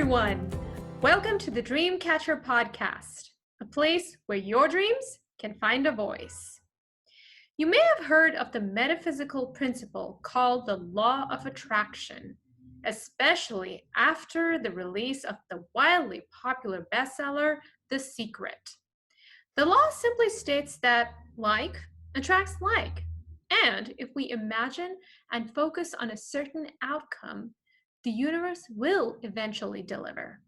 everyone. Welcome to the Dreamcatcher podcast, a place where your dreams can find a voice. You may have heard of the metaphysical principle called the law of attraction, especially after the release of the wildly popular bestseller, The Secret. The law simply states that like attracts like, and if we imagine and focus on a certain outcome, the universe will eventually deliver.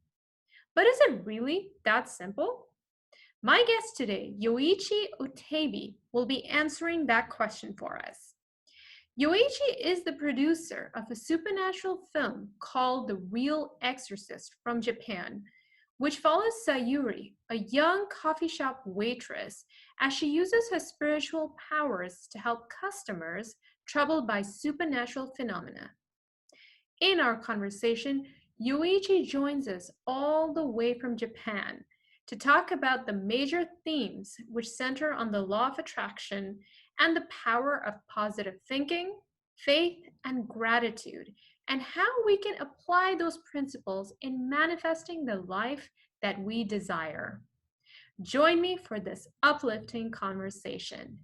But is it really that simple? My guest today, Yoichi Otebi, will be answering that question for us. Yoichi is the producer of a supernatural film called The Real Exorcist from Japan, which follows Sayuri, a young coffee shop waitress, as she uses her spiritual powers to help customers troubled by supernatural phenomena. In our conversation, Yoichi joins us all the way from Japan to talk about the major themes which center on the law of attraction and the power of positive thinking, faith, and gratitude, and how we can apply those principles in manifesting the life that we desire. Join me for this uplifting conversation.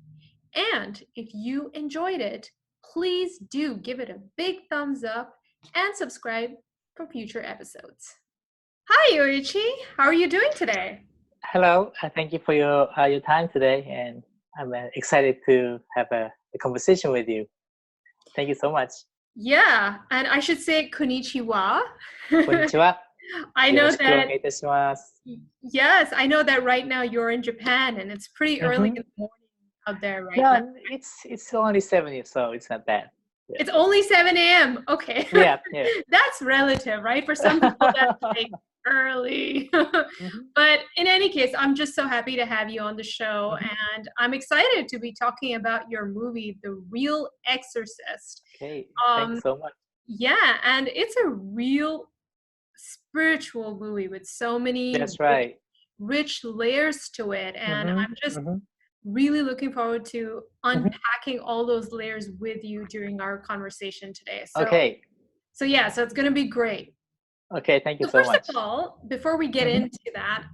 And if you enjoyed it, please do give it a big thumbs up and subscribe for future episodes. Hi, Yoichi. How are you doing today? Hello. Thank you for your time today, and I'm excited to have a conversation with you. Thank you so much. Yeah, and I should say konnichiwa. Konnichiwa. I know that. Yes, I know that right now you're in Japan, and it's pretty early in the morning out there right now. It's only 7, so it's not bad. Yeah. It's only 7 a.m. Okay. Yeah. That's relative, right? For some people, that's like early. But in any case, I'm just so happy to have you on the show, and I'm excited to be talking about your movie, The Real Exorcist. Okay, thanks so much. Yeah, and it's a real spiritual movie with so many rich layers to it, and I'm just really looking forward to unpacking all those layers with you during our conversation today. So it's going to be great. Okay, thank you so much. First of all, before we get into that,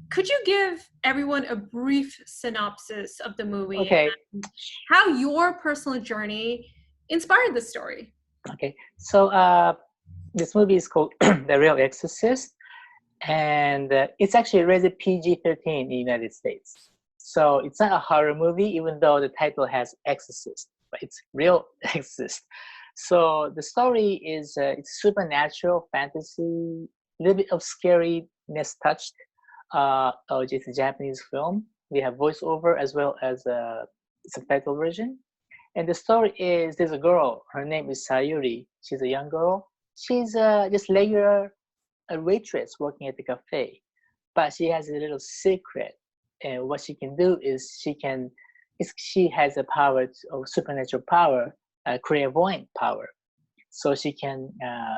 could you give everyone a brief synopsis of the movie and how your personal journey inspired the story? Okay, so this movie is called The Real Exorcist, and it's actually rated PG-13 in the United States. So it's not a horror movie, even though the title has Exorcist, but it's Real Exorcist. So the story is it's supernatural fantasy, a little bit of scariness touched. It's a Japanese film. We have voiceover as well as a subtitle version. And the story is there's a girl. Her name is Sayuri. She's a young girl. She's just regular a waitress working at the cafe, but she has a little secret. And what she can do is she has a power of supernatural power, clairvoyant power. So she can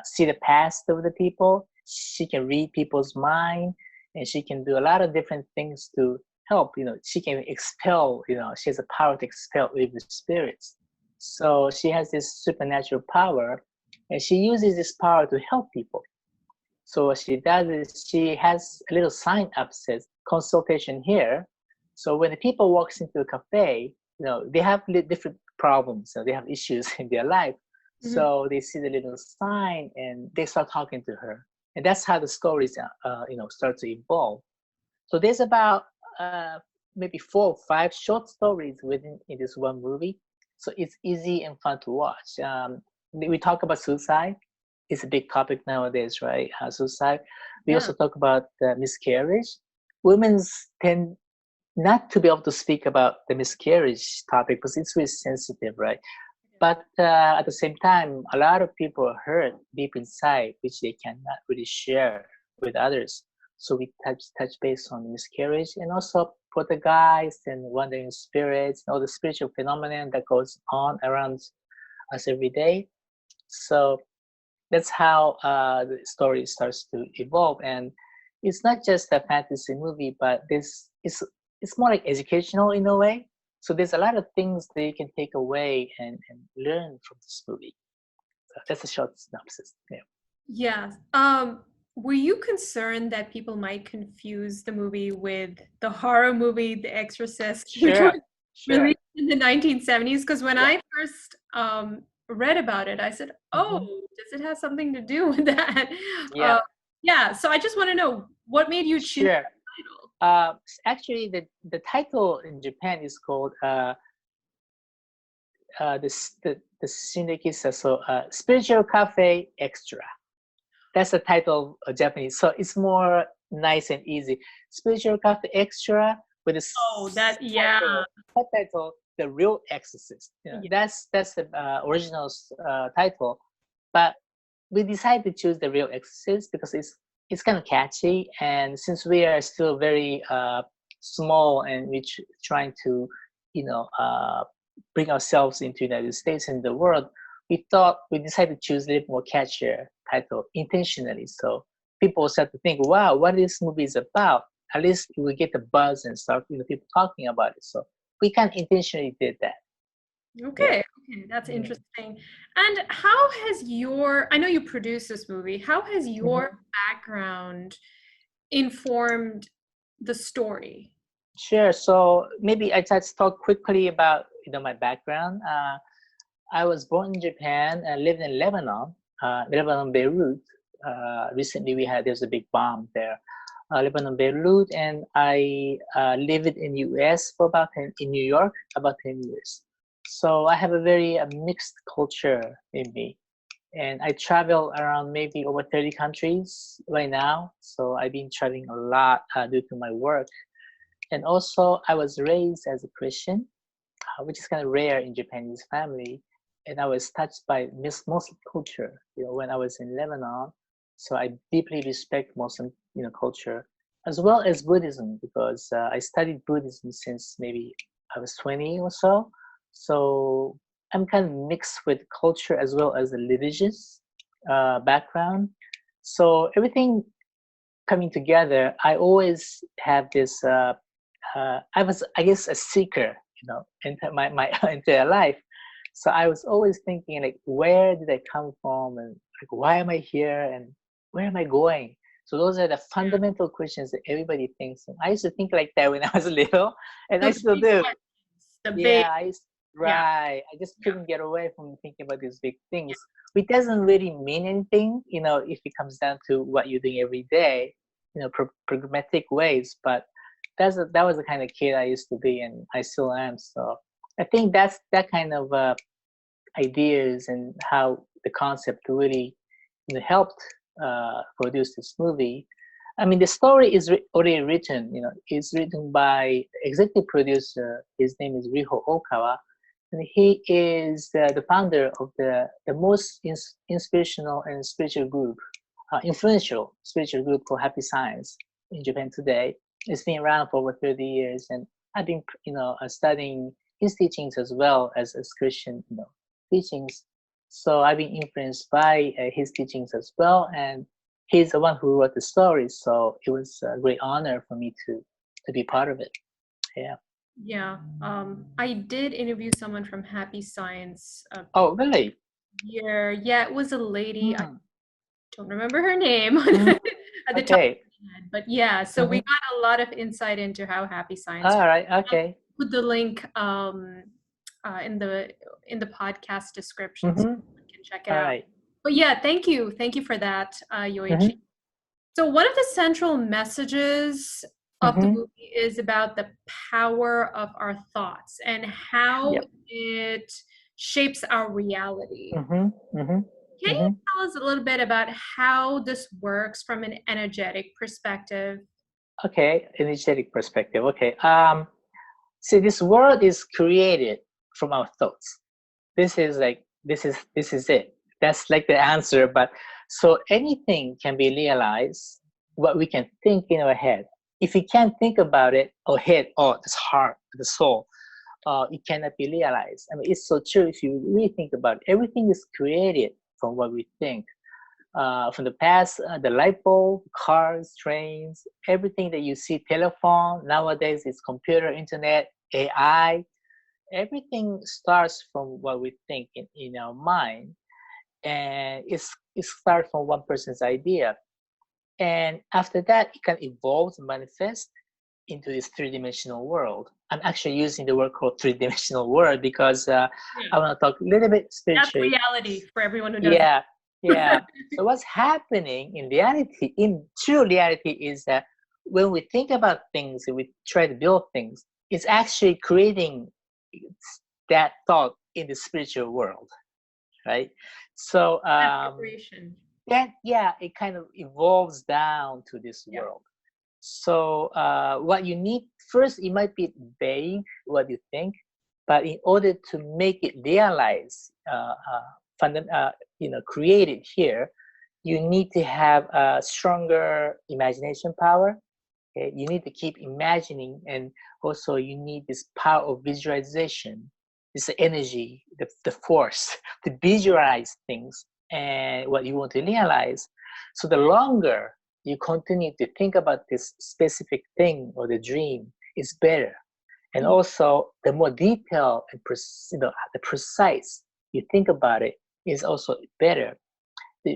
see the past of the people. She can read people's mind, and she can do a lot of different things to help. She can expel. She has a power to expel evil spirits. So she has this supernatural power, and she uses this power to help people. So what she does is she has a little sign up says consultation here. So when the people walks into a cafe, they have different problems. They have issues in their life. So they see the little sign and they start talking to her. And that's how the stories, start to evolve. So there's about maybe 4 or 5 short stories in this one movie. So it's easy and fun to watch. We talk about suicide. It's a big topic nowadays, right? Suicide. We also talk about miscarriage. Women tend not to be able to speak about the miscarriage topic because it's really sensitive, right? But at the same time, a lot of people are hurt deep inside, which they cannot really share with others. So we touch base on miscarriage and also poltergeist and wandering spirits and all the spiritual phenomenon that goes on around us every day. So that's how the story starts to evolve. And it's not just a fantasy movie, but it's more like educational in a way. So there's a lot of things that you can take away and learn from this movie. So that's a short synopsis. Yeah. Yes. Were you concerned that people might confuse the movie with the horror movie The Exorcist, which Sure, was sure. released in the 1970s? Because when Yeah. I first read about it, I said, "Oh, Hmm. does it have something to do with that?" Yeah, Uh, yeah. So I just want to know what made you choose sure. that title? Actually, the title in Japan is called the Shindekisa, so Spiritual Cafe Extra. That's the title of Japanese. So it's more nice and easy. Spiritual Cafe Extra with the Oh, that yeah, subtitle, The Real Exorcist. yeah. That's the original title, but we decided to choose The Real Exorcist because it's kind of catchy, and since we are still very small and we're trying to, you know, bring ourselves into the United States and the world, we decided to choose a little more catchier title intentionally. So people start to think, wow, what this movie is about. At least we get the buzz and start, people talking about it. So we kind of intentionally did that. Yeah. Okay, okay, that's Yeah. interesting. And how has I know you produced this movie, how has your Mhm. background informed the story? Sure. So maybe I just talk quickly about my background. I was born in Japan and lived in Lebanon, Lebanon, Beirut. Recently, there's a big bomb there, Lebanon, Beirut, and I lived in U.S. for in New York about 10 years. So I have a very mixed culture in me, and I travel around maybe over 30 countries right now. So I've been traveling a lot due to my work, and also I was raised as a Christian, which is kind of rare in Japanese family. And I was touched by Muslim culture, when I was in Lebanon. So I deeply respect Muslim, culture, as well as Buddhism, because I studied Buddhism since maybe I was 20 or so. So I'm kind of mixed with culture as well as a religious background. So everything coming together, I always have this. I was, I guess, a seeker, into my entire life. So I was always thinking, like, where did I come from, and like, why am I here, and where am I going? So those are the Yeah. fundamental questions that everybody thinks. And I used to think like that when I was little, and I The still big do. questions, the big, Yeah, yeah, right. I just yeah, couldn't get away from thinking about these big yeah. things, which doesn't really mean anything, if it comes down to what you're doing every day, programmatic ways. But that was the kind of kid I used to be, and I still am. So I think that's that kind of ideas and how the concept really, helped produce this movie. I mean, the story is already written. It's written by executive producer. His name is Riho Okawa, and he is the founder of the most inspirational and spiritual group, influential spiritual group called Happy Science in Japan today. It's been around for over 30 years, and I've been, studying his teachings as well as Christian, teachings. So I've been influenced by his teachings as well, and he's the one who wrote the story. So it was a great honor for me to be part of it. Yeah. Yeah. I did interview someone from Happy Science a Oh, really? year. Yeah, it was a lady. I Mm. don't remember her name Mm. at the top Okay. of my head, but yeah. So we Mm-hmm. got a lot of insight into how Happy Science. All right. I'll Okay. put the link in the podcast description so Mm-hmm. you can check it All out. right. But yeah, thank you for that, Yoichi. Mm-hmm. So one of the central messages of the Mm-hmm. movie is about the power of our thoughts and how Yep. it shapes our reality. Mm-hmm. Mm-hmm. Can you Mm-hmm. tell us a little bit about how this works from an energetic perspective? Okay. Energetic perspective. Okay. See, this world is created from our thoughts. This is it. That's like the answer. But so anything can be realized what we can think in our head. If we can't think about it or head, oh, this heart, the soul, it cannot be realized. I mean, it's so true. If you really think about it, everything is created from what we think. From the past, the light bulb, cars, trains, everything that you see, telephone, nowadays it's computer, internet, AI, everything starts from what we think in our mind. and it starts from one person's idea, and after that it can evolve and manifest into this three-dimensional world. I'm actually using the word called three-dimensional world because I want to talk a little bit spiritually. That's reality for everyone who doesn't. Yeah. So what's happening in reality, in true reality, is that when we think about things and we try to build things, it's actually creating that thought in the spiritual world, right? So that it kind of evolves down to this world. So what you need first, it might be vague what you think, but in order to make it realize, created here, you need to have a stronger imagination power. Okay? You need to keep imagining, and also you need this power of visualization, this energy, the force to visualize things and what you want to realize. So the longer you continue to think about this specific thing or the dream, is better. And also, the more detailed and the precise you think about it is also better,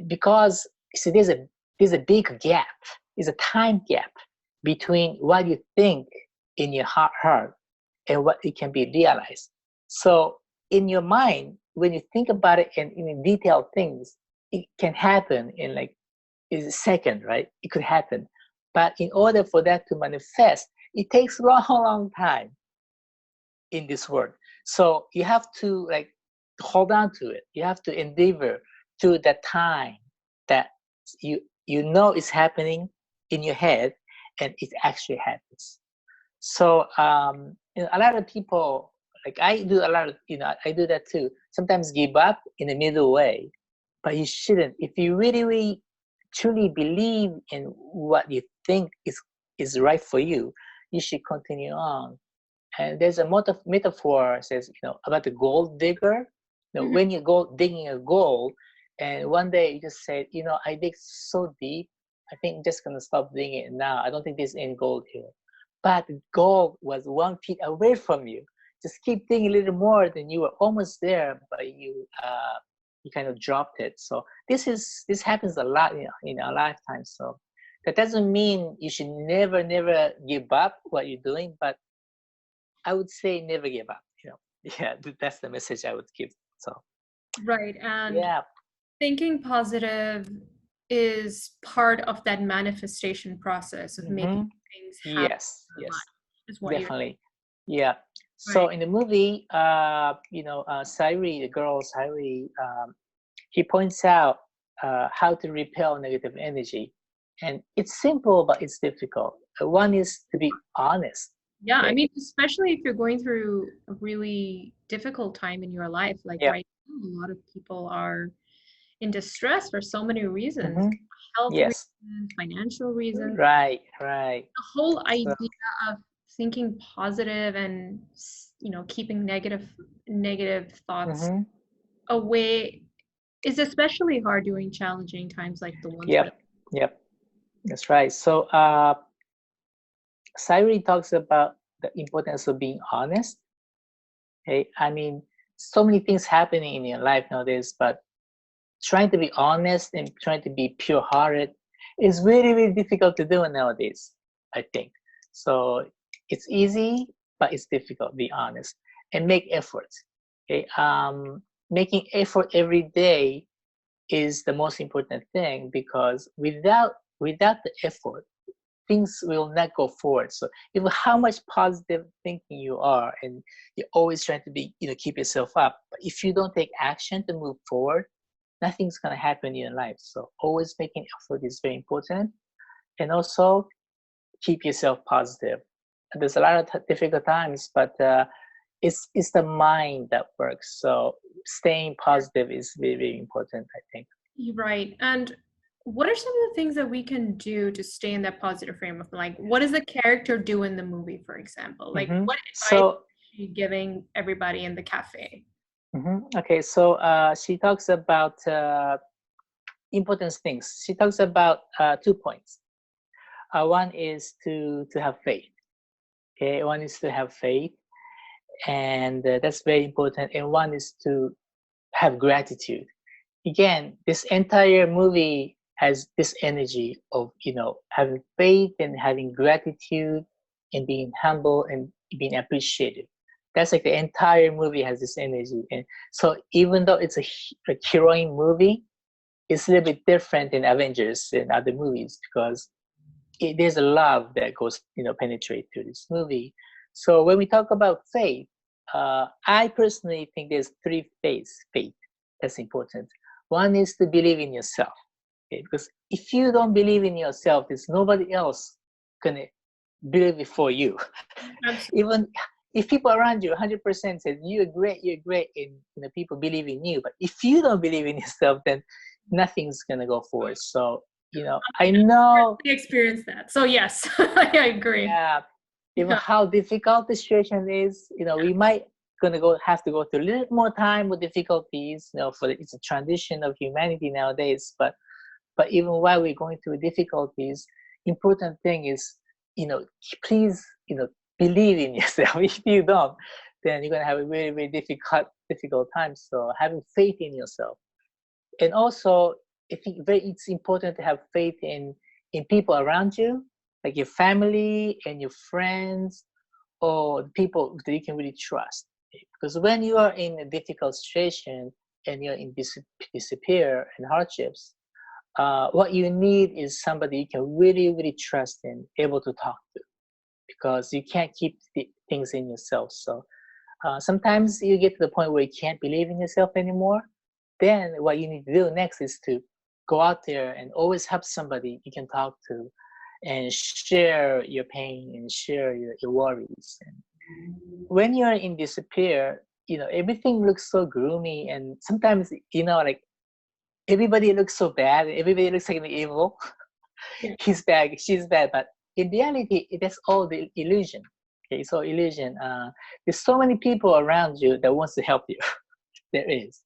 because see, there's a big gap. There's a time gap between what you think in your heart and what it can be realized. So in your mind, when you think about it and in detailed things, it can happen in like a second, right? It could happen. But in order for that to manifest, it takes a long time in this world. So you have to like hold on to it. You have to endeavor through that time that you know is happening in your head, and it actually happens. So a lot of people, like I do a lot of, I do that too. Sometimes give up in the middle way, but you shouldn't. If you really truly believe in what you think is right for you, you should continue on. And there's a metaphor says, about the gold digger. When you go digging a gold, and one day you just say, I dig so deep, I think I'm just gonna stop digging it now. I don't think there's any gold here. But the gold was 1 feet away from you. Just keep digging a little more, then you were almost there, but you kind of dropped it. So this happens a lot in our lifetime. So that doesn't mean you should never give up what you're doing, but I would say never give up. Yeah, that's the message I would give. So right, and thinking positive is part of that manifestation process of making things happen. Yes, is what definitely. Yeah. So in the movie, Sairi, the girl Sairi, he points out how to repel negative energy, and it's simple, but it's difficult. One is to be honest. Yeah, I mean, especially if you're going through a really difficult time in your life, like right now, a lot of people are in distress for so many reasons, health reasons, financial reasons. Right. The whole idea of thinking positive and keeping negative thoughts away is especially hard during challenging times like the ones. Yep, that's right. So Sairi talks about the importance of being honest. Okay, I mean, so many things happening in your life nowadays, but trying to be honest and trying to be pure-hearted is really difficult to do nowadays, I think. So it's easy, but it's difficult. Be honest and make efforts. Okay, making effort every day is the most important thing, because without the effort, things will not go forward. So even how much positive thinking you are, and you're always trying to be, keep yourself up, but if you don't take action to move forward, nothing's going to happen in your life. So always making effort is very important. And also keep yourself positive. And there's a lot of difficult times, but it's the mind that works. So staying positive is very important, I think. You're right. And what are some of the things that we can do to stay in that positive frame of mind? Like, what does the character do in the movie, for example? Like, what advice is she giving everybody in the cafe? Okay, so she talks about important things. She talks about 2 points. One is to have faith. Okay, one is to have faith, and that's very important. And one is to have gratitude. again, this entire movie has this energy of, having faith and having gratitude and being humble and being appreciative. That's like the entire movie has this energy. And so even though it's a heroine movie, it's a little bit different than Avengers and other movies because there's a love that goes, penetrate through this movie. So when we talk about faith, I personally think there's three faith that's important. One is to believe in yourself, okay? Because if you don't believe in yourself, there's nobody else gonna believe it for you. Even if people around you 100% said you're great, and people believe in you, but if you don't believe in yourself, then nothing's gonna go forward. So I know I experienced that. So yes, I agree. Yeah, even how difficult the situation is, we might have to go through a little more time with difficulties, it's a transition of humanity nowadays. But even while we're going through difficulties, important thing is, please, believe in yourself. If you don't, then you're gonna have a very, very difficult time. So having faith in yourself, and also I think it's important to have faith in people around you, like your family and your friends, or people that you can really trust. Because when you are in a difficult situation and you're in despair and hardships, what you need is somebody you can really, really trust and able to talk to, because you can't keep things in yourself. So sometimes you get to the point where you can't believe in yourself anymore. Then what you need to do next is to go out there and always have somebody you can talk to and share your pain and share your worries. And when you're in despair, everything looks so gloomy, and sometimes, like everybody looks so bad. Everybody looks like an evil. He's bad, she's bad, but in reality, that's all the illusion. Okay, so illusion. There's so many people around you that wants to help you. There is.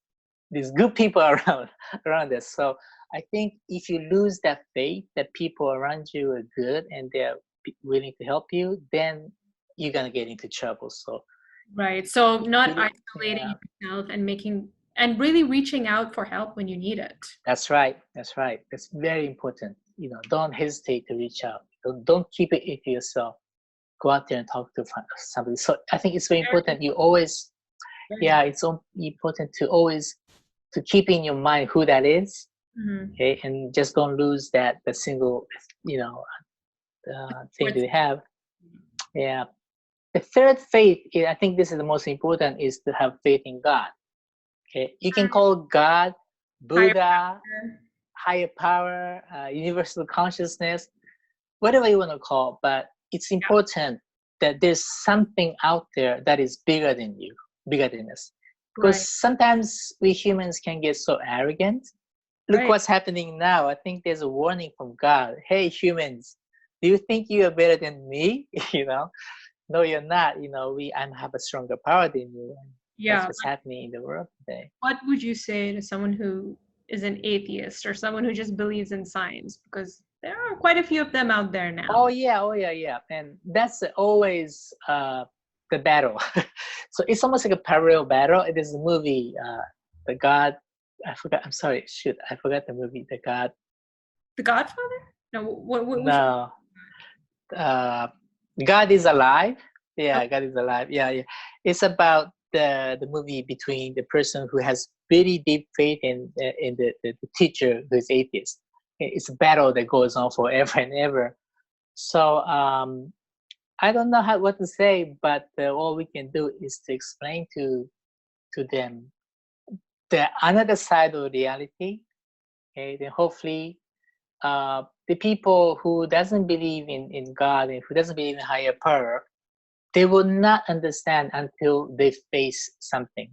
There's good people around us. So I think if you lose that faith that people around you are good and they're willing to help you, then you're gonna get into trouble. So right. So not isolating yourself and really reaching out for help when you need it. That's right. That's very important. Don't hesitate to reach out. Don't keep it to yourself. Go out there and talk to somebody. So I think it's very important. You always, it's so important to always to keep in your mind who that is. Okay, and just don't lose the single, thing that you have. Yeah. The third faith, I think this is the most important, is to have faith in God. Okay, you can call God, Buddha, higher power, universal consciousness, whatever you want to call, but it's important that there's something out there that is bigger than you, bigger than us. Because sometimes we humans can get so arrogant. Look what's happening now. I think there's a warning from God. Hey, humans, do you think you are better than me? No, you're not. I have a stronger power than you. That's what's happening in the world today. What would you say to someone who is an atheist or someone who just believes in science? Because there are quite a few of them out there now. Oh yeah. And that's always the battle. So it's almost like a parallel battle. There's a movie, The God. I forgot. I'm sorry. Shoot, I forgot the movie. The Godfather? No. What no. God is alive. Yeah, God is alive. Yeah. It's about the movie between the person who has very deep faith in the teacher who is atheist. It's a battle that goes on forever and ever. So I don't know what to say, but all we can do is to explain to them the another side of reality. Okay, then hopefully the people who doesn't believe in God and who doesn't believe in higher power, they will not understand until they face something.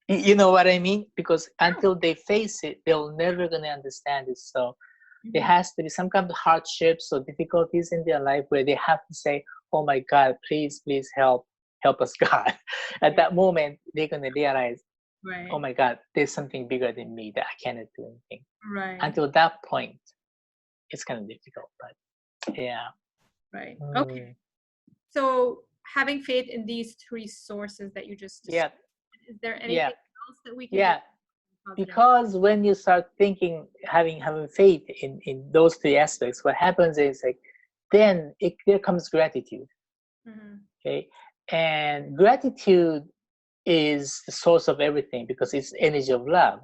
You know what I mean? Because until they face it, they'll never gonna understand it. So there has to be some kind of hardships or difficulties in their life where they have to say, "Oh my God, please help us, God." At that moment, they're gonna realize, "Oh my God, there's something bigger than me that I cannot do anything." Until that point, it's kind of difficult, but yeah. Right. Okay. So having faith in these three sources that you just described, is there anything else that we can do? because when you start thinking, having faith in those three aspects, what happens is like then there comes gratitude. Okay, and gratitude is the source of everything because it's energy of love.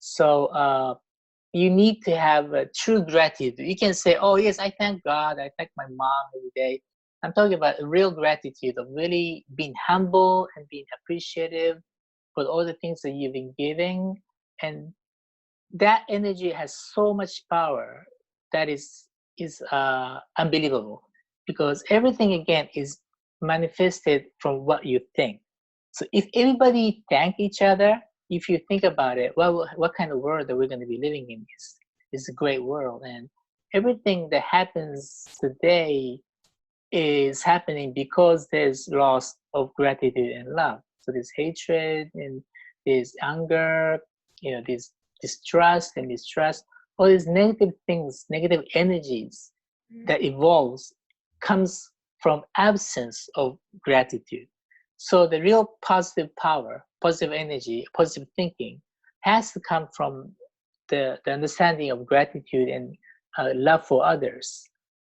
So you need to have a true gratitude. You can say, oh yes, I thank God, I thank my mom every day. I'm talking about real gratitude of really being humble and being appreciative for all the things that you've been giving. And that energy has so much power that is unbelievable, because everything again is manifested from what you think. So if everybody thank each other, if you think about it, what kind of world are we going to be living in? Is a great world, and everything that happens today is happening because there's loss of gratitude and love. So there's hatred and there's anger, there's distrust and mistrust. All these negative things, negative energies that evolves comes from absence of gratitude. So the real positive power, positive energy, positive thinking has to come from the understanding of gratitude and love for others.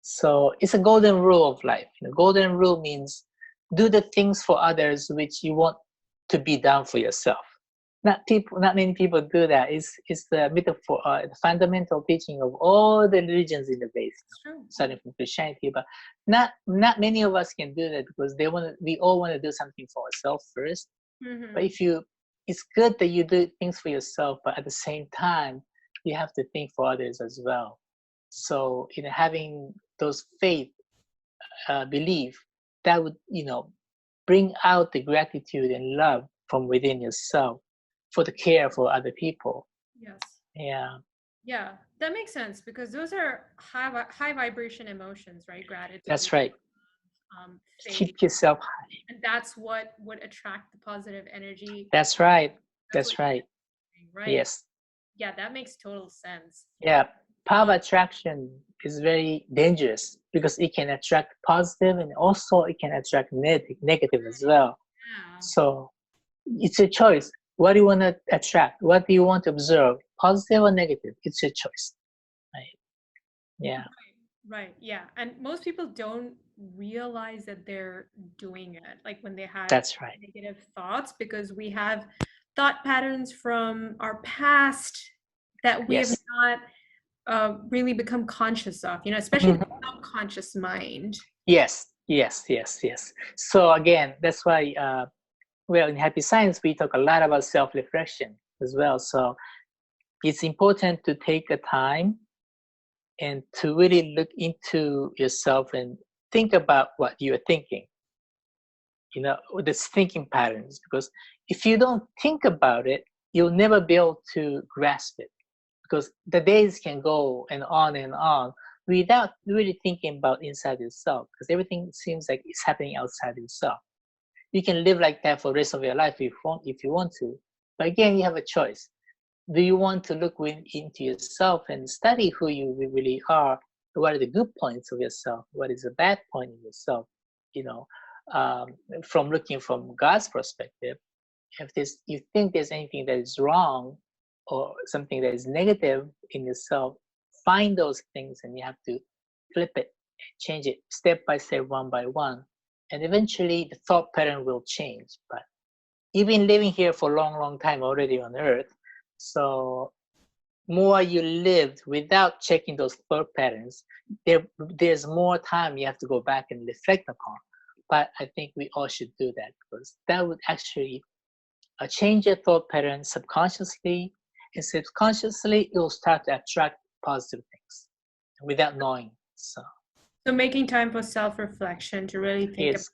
So it's a golden rule of life. Golden rule means do the things for others which you want to be done for yourself. Not many people do that. It's the metaphor, the fundamental teaching of all the religions in the base, starting from Christianity. But not many of us can do that because we all want to do something for ourselves first. But it's good that you do things for yourself, but at the same time, you have to think for others as well. So having those faith, belief, that would bring out the gratitude and love from within yourself for the care for other people. Yes. Yeah, that makes sense, because those are high vibration emotions, right? Gratitude, that's right. Faith, keep yourself high, and that's what would attract the positive energy. That's right. Right. Yes. Yeah, that makes total sense. Yeah, power of attraction is very dangerous because it can attract positive and also it can attract negative as well. So it's a choice. What do you want to attract? What do you want to observe? Positive or negative? It's your choice. Right. Yeah. Right. Yeah. And most people don't realize that they're doing it, like when they have That's right. negative thoughts, because we have thought patterns from our past that we have not really become conscious of, especially the subconscious mind. Yes. So again, that's why in Happy Science, we talk a lot about self-reflection as well. So it's important to take a time and to really look into yourself and think about what you're thinking, this thinking patterns, because if you don't think about it, you'll never be able to grasp it, because the days can go and on without really thinking about inside yourself, because everything seems like it's happening outside yourself. You can live like that for the rest of your life if you want to. But again, you have a choice. Do you want to look into yourself and study who you really are? What are the good points of yourself? What is the bad point in yourself? From looking from God's perspective, if you think there's anything that is wrong or something that is negative in yourself, find those things and you have to flip it, change it step by step, one by one. And eventually the thought pattern will change. But you've been living here for a long time already on earth. So more you lived without checking those thought patterns, there's more time you have to go back and reflect upon. But I think we all should do that, because that would actually change your thought pattern subconsciously. And subconsciously, it will start to attract positive things without knowing. So making time for self-reflection to really think about.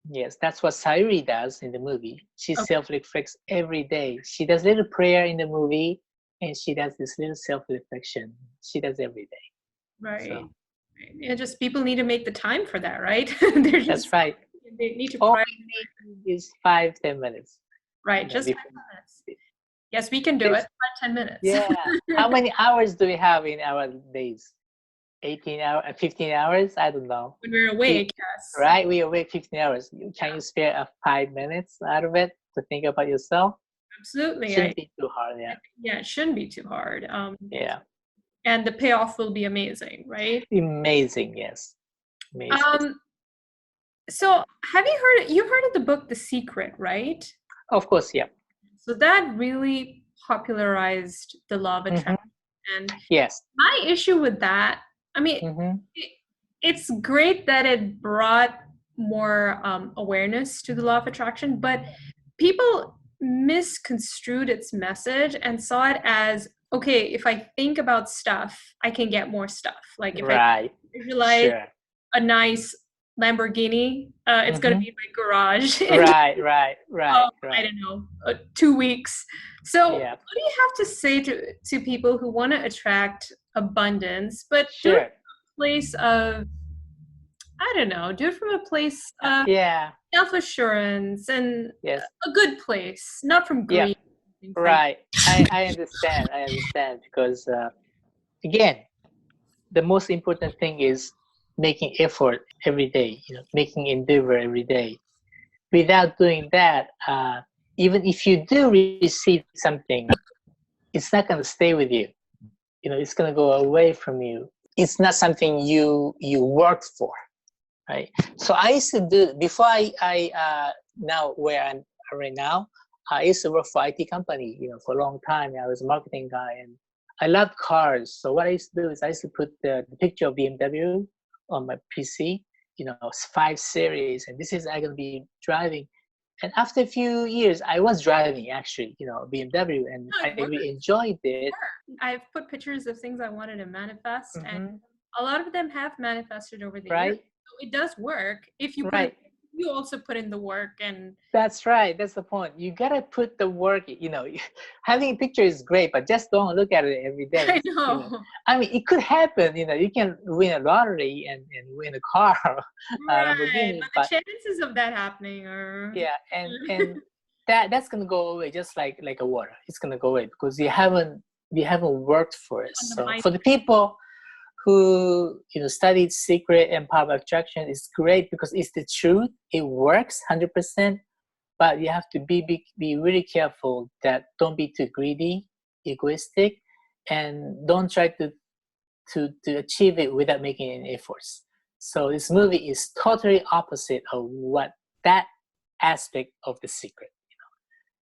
Yes, that's what Sayuri does in the movie. She self-reflects every day. She does little prayer in the movie, and she does this little self-reflection. She does every day. Right. So. Yeah, just people need to make the time for that, right? That's right. They need to. All we need is 5-10 minutes. Right, just 5 minutes. Yes, we can do it. 5-10 minutes. Yeah. How many hours do we have in our days? 18 hours, 15 hours? I don't know. When we're awake, yes. Right? We're awake 15 hours. Can you spare 5 minutes out of it to think about yourself? Absolutely. Shouldn't be too hard. Yeah. Yeah, it shouldn't be too hard. Yeah. And the payoff will be amazing, right? Amazing. Yes. Amazing. Um, so have you've heard of the book The Secret, right? Of course. Yeah. So that really popularized the law of Mm-hmm. attraction. And Yes. my issue with that, I mean, Mm-hmm. it's great that it brought more awareness to the law of attraction, but people misconstrued its message and saw it as, okay, if I think about stuff, I can get more stuff. Like if I Right. visualize Sure. a nice Lamborghini, it's going to Mm-hmm. be in my garage in, Right. Right. Right. I Right. don't know, 2 weeks. So Yeah. what do you have to say to people who want to attract abundance, but do it Sure. from a place of, I don't know, do it from a place of Yeah. self-assurance and Yes. a good place, not from Yeah. greed, things like Right. I understand. I understand because again, the most important thing is making effort every day. Making endeavor every day. Without doing that, even if you do receive something, it's not going to stay with you. It's going to go away from you. It's not something you worked for, right? So I used to do before I now where I'm right now. I used to work for IT company, for a long time. I was a marketing guy, and I loved cars. So what I used to do is I used to put the picture of BMW on my PC, 5 Series, and this is I'm gonna be driving. And after a few years, I was driving actually, BMW, and that. I really enjoyed it. I've put pictures of things I wanted to manifest, and Hmm. a lot of them have manifested over the years. Right, So it does work if you right. you also put in the work and That's right. That's the point. You gotta put the work. Having a picture is great, but just don't look at it every day. I know. I mean, it could happen. You can win a lottery and win a car, a Right, Lamborghini. but the But chances of that happening are yeah, and that's gonna go away just like a water. It's gonna go away because you haven't worked for it. on the So mind. for the people who studied secret and power of attraction, it's great because it's the truth. It works 100%. But you have to be really careful that don't be too greedy, egoistic, and don't try to achieve it without making any efforts. So this movie is totally opposite of what that aspect of the secret.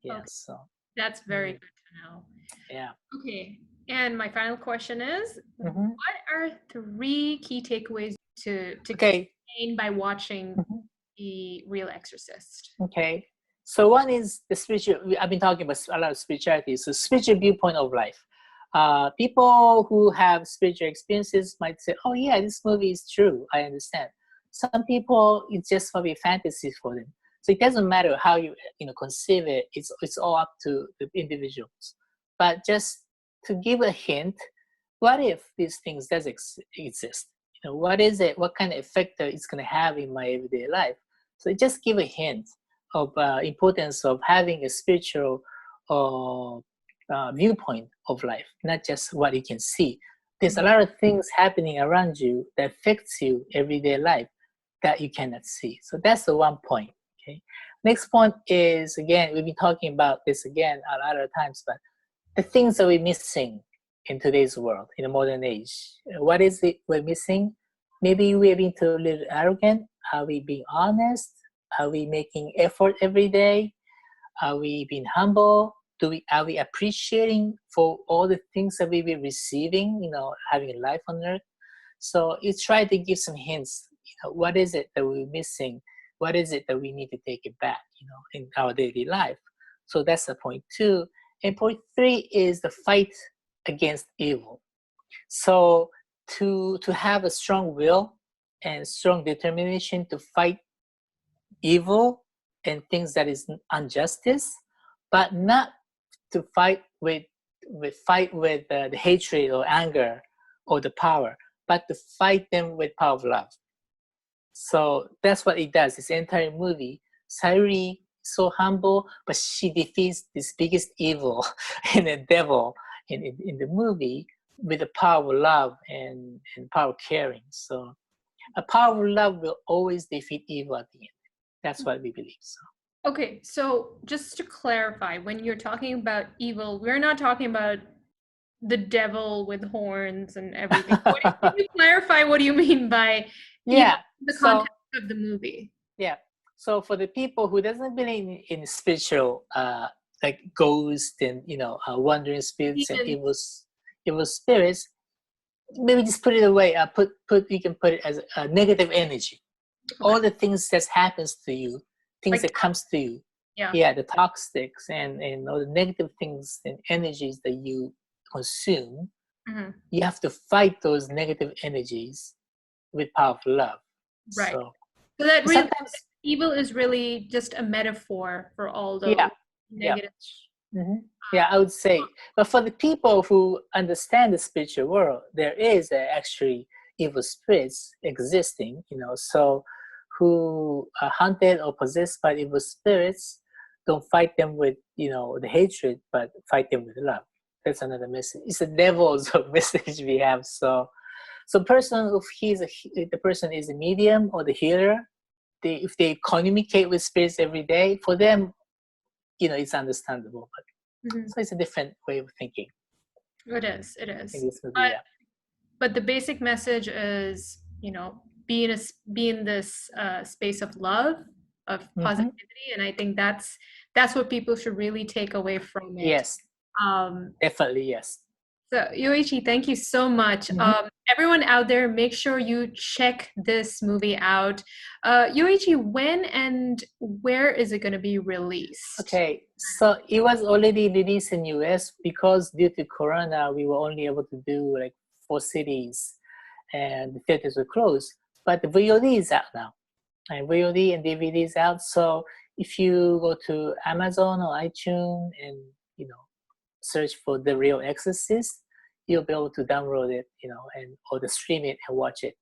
Yeah. Okay, So that's very good to know. yeah. Okay, and my final question is, Hmm. what are 3 key takeaways to Okay. gain by watching Mhm. the Real Exorcist? Okay. So one is the spiritual. I've been talking about a lot of spirituality. So spiritual viewpoint of life. People who have spiritual experiences might say, "Oh yeah, this movie is true. I understand." Some people, it's just probably fantasy for them. So it doesn't matter how you conceive it. It's all up to the individuals. But just to give a hint, what if these things does exist? What is it? What kind of effect that it's going to have in my everyday life? So just give a hint of importance of having a spiritual viewpoint of life, not just what you can see. There's a lot of things happening around you that affects you everyday life that you cannot see. So that's the one point. Okay. Next point is, again, we've been talking about this again a lot of times, but the things that we're missing in today's world, in the modern age. What is it we're missing? Maybe we're being too little arrogant. Are we being honest? Are we making effort every day? Are we being humble? Are we appreciating for all the things that we've been receiving, having life on earth? So you try to give some hints. What is it that we're missing? What is it that we need to take it back, in our daily life? So that's the point 2. And point 3 is the fight against evil. So to have a strong will and strong determination to fight evil and things that is injustice, but not to fight with the hatred or anger or the power, but to fight them with power of love. So that's what it does. This entire movie, Sayuri so humble, but she defeats this biggest evil and the devil in the movie with the power of love and power of caring. So a power of love will always defeat evil at the end. That's what we believe. So Okay, so just to clarify, when you're talking about evil, we're not talking about the devil with horns and everything. Can you clarify what do you mean by evil Yeah. in the So context of the movie? yeah. So for the people who doesn't believe in spiritual, like ghosts and wandering spirits and Demons. evil spirits, maybe just put it away. Put you can put it as a negative energy. Okay. All the things that happens to you, things Like, that comes to you, yeah. yeah, the toxics and all the negative things and energies that you consume, Mhm. you have to fight those negative energies with powerful love. Right. So So that really sometimes, evil is really just a metaphor for all yeah, those yeah. negative. Yeah, I would say. But for the people who understand the spiritual world, there is actually evil spirits existing, so who are haunted or possessed by evil spirits, don't fight them with, the hatred, but fight them with love. That's another message. It's the devil's message we have. So person, if the person is a medium or the healer, if they communicate with spirits every day, for them, it's understandable. Mhm. So it's a different way of thinking It is. It in is. this movie. Yeah. But the basic message is, be in this space of love, of Mm-hmm. positivity, and I think that's what people should really take away from it. Yes, Um, definitely. Yes. so Yoichi, thank you so much. Mm-hmm. Everyone out there, make sure you check this movie out. Yoichi, when and where is it going to be released? Okay. So it was already released in US because due to Corona, we were only able to do like 4 cities, and the theaters were closed. But the VOD is out now, and VOD and DVD is out. So if you go to Amazon or iTunes and search for The Real Exorcist, you'll be able to download it, and or to stream it and watch it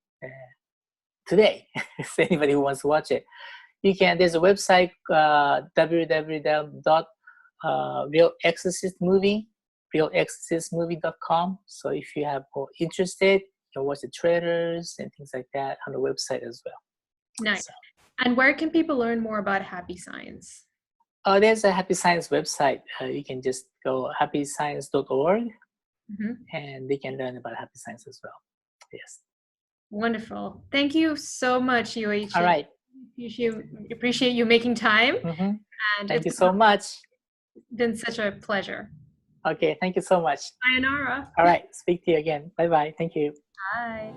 today. If anybody who wants to watch it, you can. There's a website, realexorcistmovie.com. So if you have more interested, you can watch the trailers and things like that on the website as well. Nice. So, And where can people learn more about Happy Science? there's a Happy Science website. You can just go happyscience.org Mhm. and they can learn about Happy Science as well. Yes. Wonderful. Thank you so much, All Yoichi. right. Appreciate you making time, Mm-hmm. and Thank it's you so much. been such a pleasure. Okay. Thank you so much. Sayonara. All right. Speak to you again. Bye bye. Thank you. Bye.